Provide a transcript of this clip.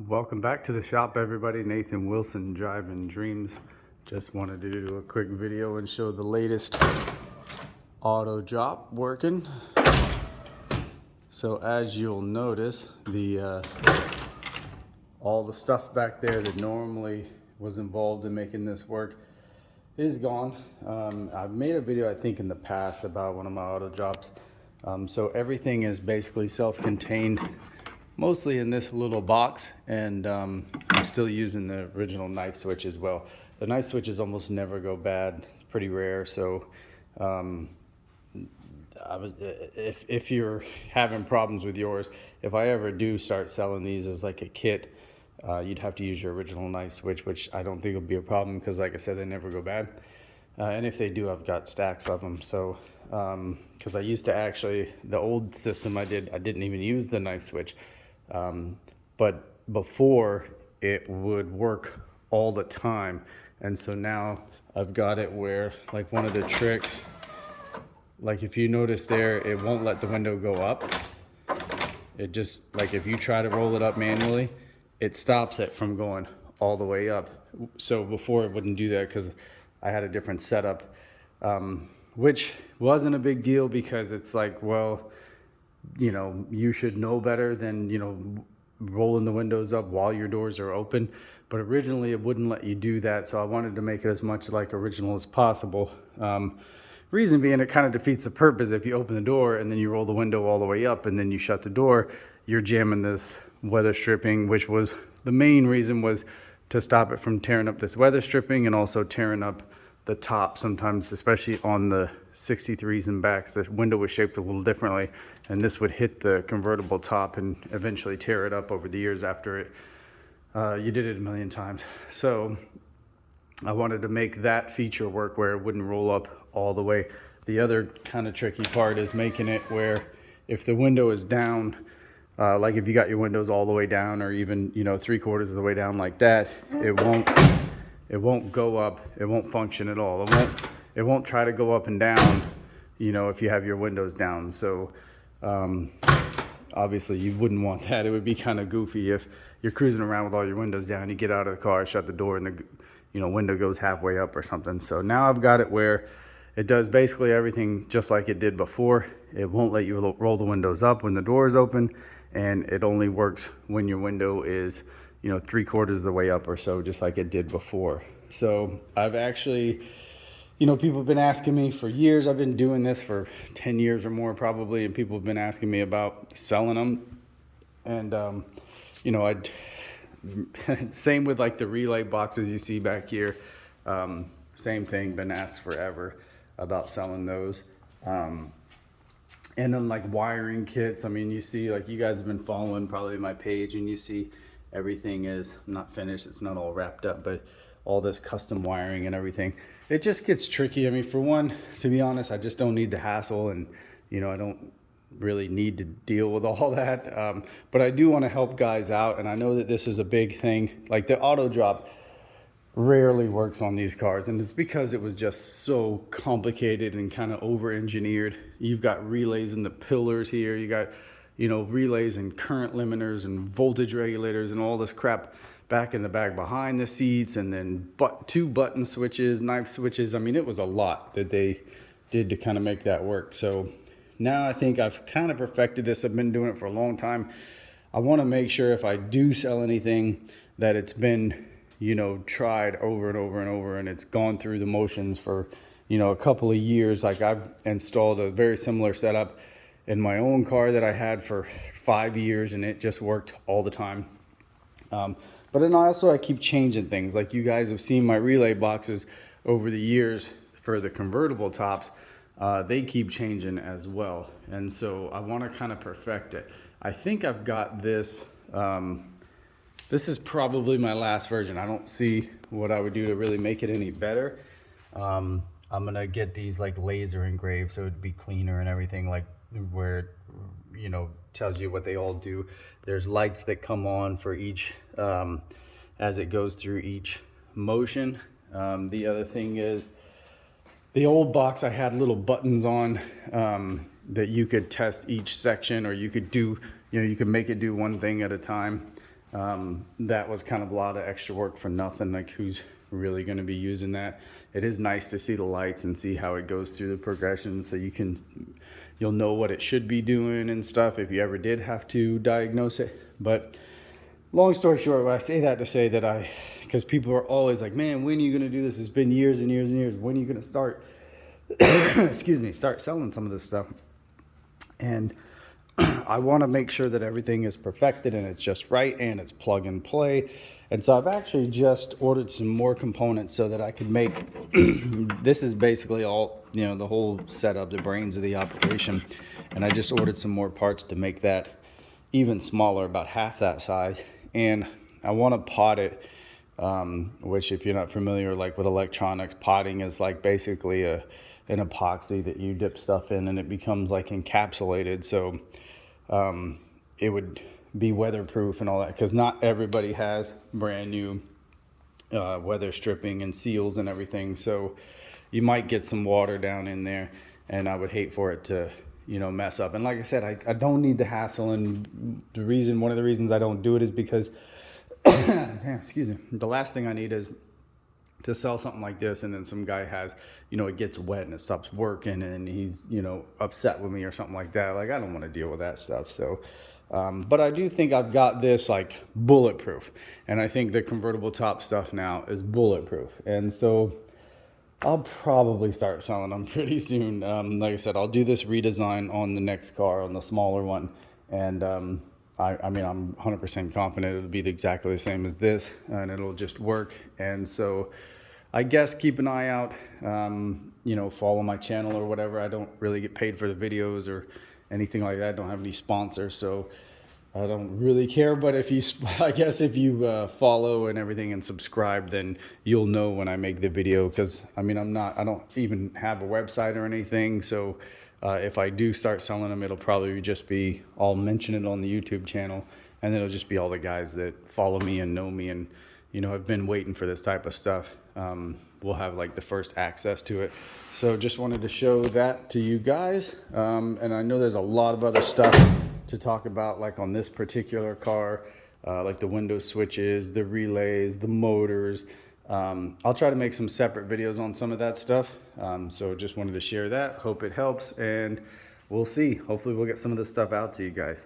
Welcome back to the shop, everybody. Nathan Wilson, Driving Dreams. Just wanted to do a quick video and show the latest auto drop working. So as you'll notice, all the stuff back there that normally was involved in making this work is gone. I've made a video, I think, in the past about one of my auto drops. So everything is basically self-contained, mostly in this little box, and I'm still using the original knife switch as well. The knife switches almost never go bad. It's pretty rare. So if you're having problems with yours, if I ever do start selling these as like a kit, you'd have to use your original knife switch, which I don't think will be a problem because, like I said, they never go bad. And if they do, I've got stacks of them. So because I used to actually, the old system I didn't even use the knife switch. But before, it would work all the time. And so now I've got it where, like, one of the tricks, like if you notice there, it won't let the window go up. It just, like, if you try to roll it up manually, it stops it from going all the way up. So before it wouldn't do that because I had a different setup, which wasn't a big deal because it's like, well, you know, you should know better than, you know, rolling the windows up while your doors are open. But originally it wouldn't let you do that. So I wanted to make it as much like original as possible. Reason being, it kind of defeats the purpose. If you open the door and then you roll the window all the way up and then you shut the door, you're jamming this weather stripping, which was the main reason, was to stop it from tearing up this weather stripping and also tearing up the top. Sometimes, especially on the 63s and backs, the window was shaped a little differently, and this would hit the convertible top and eventually tear it up over the years after it. You did it a million times. So I wanted to make that feature work where it wouldn't roll up all the way. The other kind of tricky part is making it where if the window is down, like if you got your windows all the way down, or even, you know, 3/4 of the way down like that, it won't go up. It won't function at all. It won't try to go up and down, you know, if you have your windows down. So obviously you wouldn't want that. It would be kind of goofy if you're cruising around with all your windows down, you get out of the car, shut the door, and the, you know, window goes halfway up or something. So now I've got it where it does basically everything just like it did before. It won't let you roll the windows up when the door is open, and it only works when your window is, you know, 3/4 of the way up or so, just like it did before. So I've actually, you know, people have been asking me for years. I've been doing this for 10 years or more probably, and people have been asking me about selling them. And you know, same with like the relay boxes you see back here. Same thing, been asked forever about selling those. And then like wiring kits. I mean, you see, like, you guys have been following probably my page, and you see everything is not finished. It's not all wrapped up, but all this custom wiring and everything. It just gets tricky. I mean, for one, to be honest, I just don't need the hassle, and, you know, I don't really need to deal with all that. But I do want to help guys out, and I know that this is a big thing. Like, the auto drop rarely works on these cars, and it's because it was just so complicated and kind of over engineered. You've got relays in the pillars here, you got, you know, relays and current limiters and voltage regulators and all this crap back in the back behind the seats, and then two button switches, knife switches. I mean, it was a lot that they did to kind of make that work. So now I think I've kind of perfected this. I've been doing it for a long time. I want to make sure if I do sell anything that it's been, you know, tried over and over and over, and it's gone through the motions for, you know, a couple of years. Like, I've installed a very similar setup in my own car that I had for 5 years, and it just worked all the time. But then I keep changing things. Like, you guys have seen my relay boxes over the years for the convertible tops. They keep changing as well. And so I want to kind of perfect it. I think I've got this. This is probably my last version. I don't see what I would do to really make it any better. I'm gonna get these like laser engraved so it'd be cleaner and everything, like where, you know, tells you what they all do. There's lights that come on for each as it goes through each motion. The other thing is, the old box I had little buttons on that you could test each section, or you could do, you know, you could make it do one thing at a time. That was kind of a lot of extra work for nothing. Like, who's really going to be using that? It is nice to see the lights and see how it goes through the progressions, so you'll know what it should be doing and stuff if you ever did have to diagnose it. But long story short, I say that to say that because people are always like, man, when are you going to do this? It's been years and years and years. When are you going to start, excuse me, start selling some of this stuff? And I want to make sure that everything is perfected and it's just right and it's plug and play. And so I've actually just ordered some more components so that I could make, this is basically all, the whole setup, the brains of the operation. And I just ordered some more parts to make that even smaller, about half that size. And I want to pot it, which, if you're not familiar, like with electronics, potting is like basically an epoxy that you dip stuff in and it becomes like encapsulated. So it would be weatherproof and all that, because not everybody has brand new weather stripping and seals and everything. So you might get some water down in there, and I would hate for it to mess up. And like I said, I don't need the hassle, and one of the reasons I don't do it is because excuse me, the last thing I need is to sell something like this and then some guy has, it gets wet and it stops working and he's, upset with me or something like that. Like, I don't want to deal with that stuff. So but I do think I've got this like bulletproof, and I think the convertible top stuff now is bulletproof. And so I'll probably start selling them pretty soon. Like I said, I'll do this redesign on the next car, on the smaller one. And I mean, I'm 100% confident it'll be exactly the same as this, and it'll just work. And so I guess keep an eye out, follow my channel or whatever. I don't really get paid for the videos or anything like that. I don't have any sponsors, so I don't really care. But if you follow and everything and subscribe, then you'll know when I make the video. Because I mean, I don't even have a website or anything. So if I do start selling them, it'll probably just be, I'll mention it on the YouTube channel, and then it'll just be all the guys that follow me and know me and have been waiting for this type of stuff. We'll have like the first access to it. So just wanted to show that to you guys. And I know there's a lot of other stuff to talk about, like on this particular car, like the window switches, the relays, the motors. I'll try to make some separate videos on some of that stuff. So just wanted to share that. Hope it helps, and we'll see. Hopefully we'll get some of this stuff out to you guys.